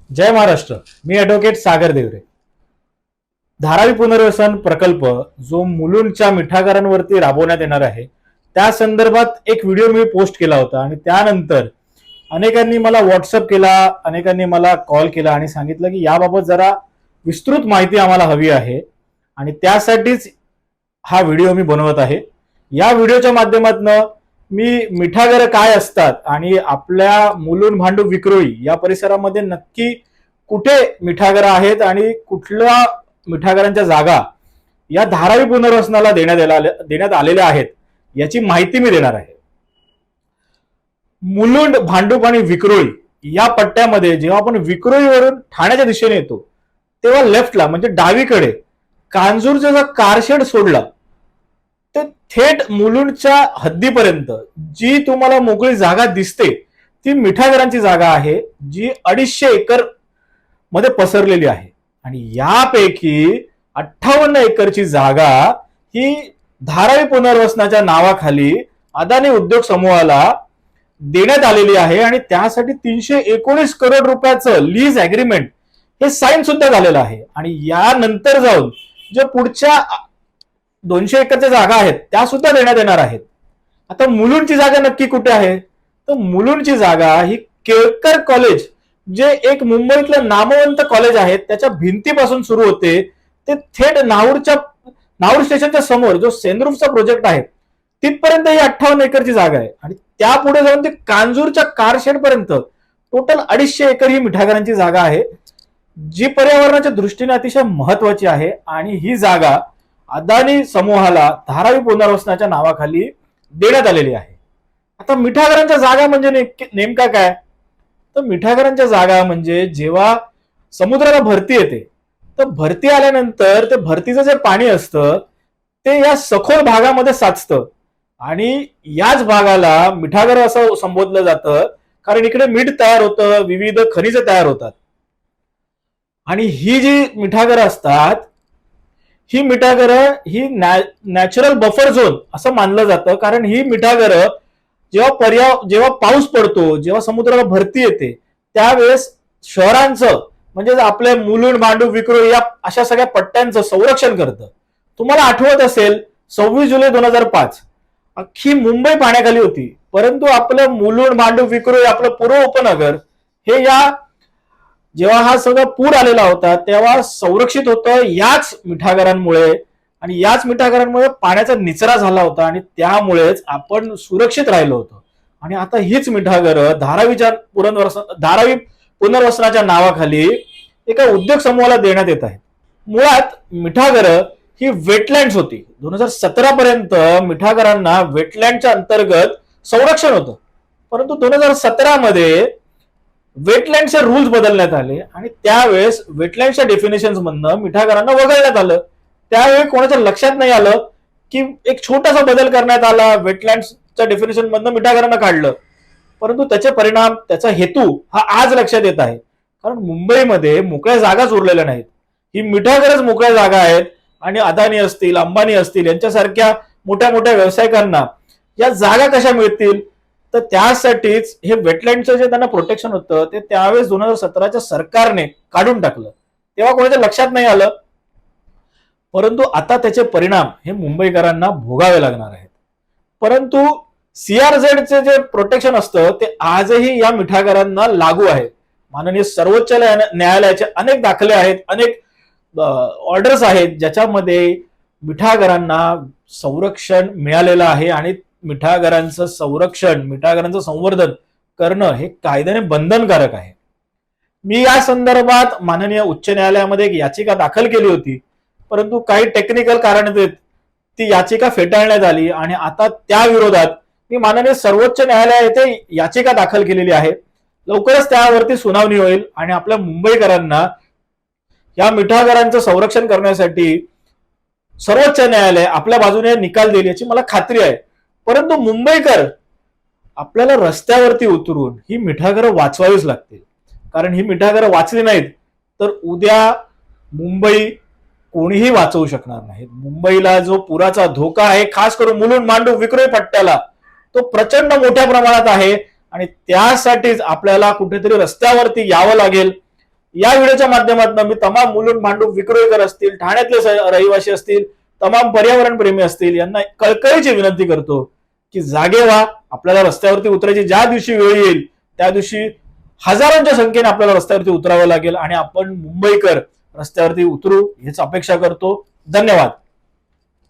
जय महाराष्ट्र. मी advocate सागर देवरे. धारावी पुनर्वसन प्रकल्प जो मुलुंडच्या मिठागरांवरती राबवण्यात येणार आहे त्या संदर्भात एक व्हिडिओ मी पोस्ट केला होता आणि त्यानंतर अनेकांनी मला व्हॉट्सअप केला, अनेकांनी मला कॉल केला आणि सांगितलं की याबाबत जरा विस्तृत माहिती आम्हाला हवी आहे आणि त्यासाठीच हा व्हिडिओ मी बनवत आहे. या व्हिडिओच्या माध्यमातून मी मिठागर काय असतात आणि आपल्या मुलुंड भांडूप विक्रोळी या परिसरामध्ये नक्की कुठे मिठागर आहेत आणि कुठल्या मिठागरांच्या जागा या धारावी पुनर्वसनाला देण्यात आलेल्या आहेत याची माहिती मी देणार आहे. मुलुंड, भांडूप आणि विक्रोळी या पट्ट्यामध्ये जेव्हा आपण विक्रोळीवरून ठाण्याच्या दिशेने येतो तेव्हा लेफ्टला म्हणजे डावीकडे कांजूरचा जो कारशेड सोडला ते थेट मुलुंडच्या हद्दीपर्यंत जी तुम्हाला मोकळी जागा दिसते ती मिठागरांची जागा आहे, जी 250 एकर मध्ये पसरलेली आहे. आणि यापैकी 58 एकरची जागा ही धारावी पुनर्वसनाच्या नावाखाली अदानी उद्योग समूहाला देण्यात आलेली आहे आणि त्यासाठी 319 करोड रुपयाचं लीज अग्रीमेंट हे साईन सुद्धा झालेलं आहे. आणि यानंतर जाऊन जे पुढच्या 200 एकरच्या जागा आहेत त्या सुद्धा देण्यात येणार आहेत. आता मुलुंडची जागा नक्की कुठे आहे? तर मुलुंडची जागा ही केळकर कॉलेज जे एक मुंबईतलं नामवंत कॉलेज आहे त्याच्या भिंतीपासून सुरू होते ते थेट नाऊर स्टेशनच्या समोर जो सेनरूफचा प्रोजेक्ट आहे तिथपर्यंत ही 58 एकरची जागा आहे आणि त्यापुढे जाऊन ते कांजूरच्या कारशेड पर्यंत टोटल 250 एकर ही मिठागरांची जागा आहे, जी पर्यावरणाच्या दृष्टीने अतिशय महत्वाची आहे. आणि ही जागा अदानी समूहाला धारावी पुनर्वसनाच्या नावाखाली देण्यात आलेली आहे. आता मिठागरांच्या जागा म्हणजे नेमका काय? तर मिठागरांच्या जागा म्हणजे जेव्हा समुद्राला भरती येते तर भरती आल्यानंतर ते भरतीचं जे पाणी असतं ते या सखोल भागामध्ये साचतं आणि याच भागाला मिठागर असं संबोधलं जातं कारण इकडे मीठ तयार होतं, विविध खनिज तयार होतात. आणि ही जी मिठागर असतात ही मिठागर ही नॅचरल बफर झोन असं मानलं जातं कारण ही मिठागर जेव्हा पाऊस पडतो, जेव्हा समुद्राला भरती येते त्यावेळेस शहरांचं म्हणजे आपल्या मुलुंड, भांडूप, विक्रोळी या अशा सगळ्या पट्ट्यांचं संरक्षण करतं. तुम्हाला आठवत असेल 26 जुलै 2005 अख्खी मुंबई पाण्याखाली होती, परंतु आपलं मुलुंड, भांडूप, विक्रोळी आपलं पूर्व उपनगर हे जेव्हा हा सगळा पूर आलेला होता तेव्हा संरक्षित होतं याच मिठागरांमुळे आणि याच मिठागरांमुळे पाण्याचा निचरा झाला होता आणि त्यामुळेच आपण सुरक्षित राहिलो होतो. आणि आता हीच मिठागर धारावी पुनर्वसनाच्या नावाखाली एका उद्योग समूहाला देण्यात येत आहे. मुळात मिठागर ही वेटलँड्स होती. 2017 पर्यंत मिठागरांना वेटलँडच्या अंतर्गत संरक्षण होतं, परंतु 2017 मध्ये वेटलँडचे रूल्स बदलण्यात आले आणि त्यावेळेस वेटलँडच्या डेफिनेशन्स मधनं मिठागरांना वगळण्यात आलं. त्यावेळी कोणाच्या लक्षात नाही आलं की एक छोटासा बदल करण्यात आला, वेटलँडच्या डेफिनेशन मधनं मिठागरांना काढलं, परंतु त्याचे परिणाम, त्याचा हेतू हा आज लक्षात येत आहे. कारण मुंबईमध्ये मोकळ्या जागाच उरलेल्या नाहीत, ही मिठागरच मोकळ्या जागा आहेत आणि अदानी असतील, अंबानी असतील यांच्यासारख्या मोठ्या मोठ्या व्यावसायिकांना या जागा कशा मिळतील? तर त्यासाठीच हे वेटलँडचं जे त्यांना प्रोटेक्शन होतं ते त्यावेळेस 2017च्या सरकारने काढून टाकलं. तेव्हा कोणाच्या लक्षात नाही आलं, परंतु आता त्याचे परिणाम हे मुंबईकरांना भोगावे लागणार आहेत. परंतु सीआरझेडचे जे प्रोटेक्शन असतं ते आजही या मिठागरांना लागू आहे. माननीय सर्वोच्च न्यायालयाचे अनेक दाखले आहेत, अनेक ऑर्डर्स आहेत ज्याच्यामध्ये मिठागरांना संरक्षण मिळालेलं आहे आणि मिठागरांचं संरक्षण, मिठागरांचं संवर्धन करणं हे कायद्याने बंधनकारक आहे. मी या संदर्भात माननीय उच्च न्यायालयामध्ये एक याचिका दाखल केली होती, परंतु काही टेक्निकल कारणाने ती याचिका फेटाळण्यात आली आणि आता त्या विरोधात मी माननीय सर्वोच्च न्यायालय येथे याचिका दाखल केलेली आहे. लवकरच त्यावरती सुनावणी होईल आणि आपल्या मुंबईकरांना या मिठागरांचं संरक्षण करण्यासाठी सर्वोच्च न्यायालय आपल्या बाजूने निकाल देईल याची मला खात्री आहे. परंतु मुंबईकर आपल्याला रस्त्यावरती उतरून ही मिठागरं वाचवावीच लागतील, कारण ही मिठागरं वाचली नाहीत तर उद्या मुंबई कोणीही वाचवू शकणार नाही. मुंबईला जो पुराचा धोका आहे, खास करून मुलुंड, भांडूप, विक्रोळी पट्ट्याला, तो प्रचंड मोठ्या प्रमाणात आहे आणि त्यासाठीच आपल्याला कुठेतरी रस्त्यावरती यावं लागेल या व्हिडिओच्या माध्यमातून मी तमाम मुलुंड भांडूप विक्रोळीकर असतील, ठाण्यातले रहिवासी असतील, तमाम पर्यावरण प्रेमी असतील यांना कळकळीची विनंती करतो की जागे व्हा. आपल्याला रस्त्यावरती उतरायची ज्या दिवशी वेळ येईल त्या दिवशी हजारांच्या संख्येने आपल्याला रस्त्यावरती उतरावं लागेल आणि आपण मुंबईकर रस्त्यावरती उतरू हीच अपेक्षा करतो. धन्यवाद.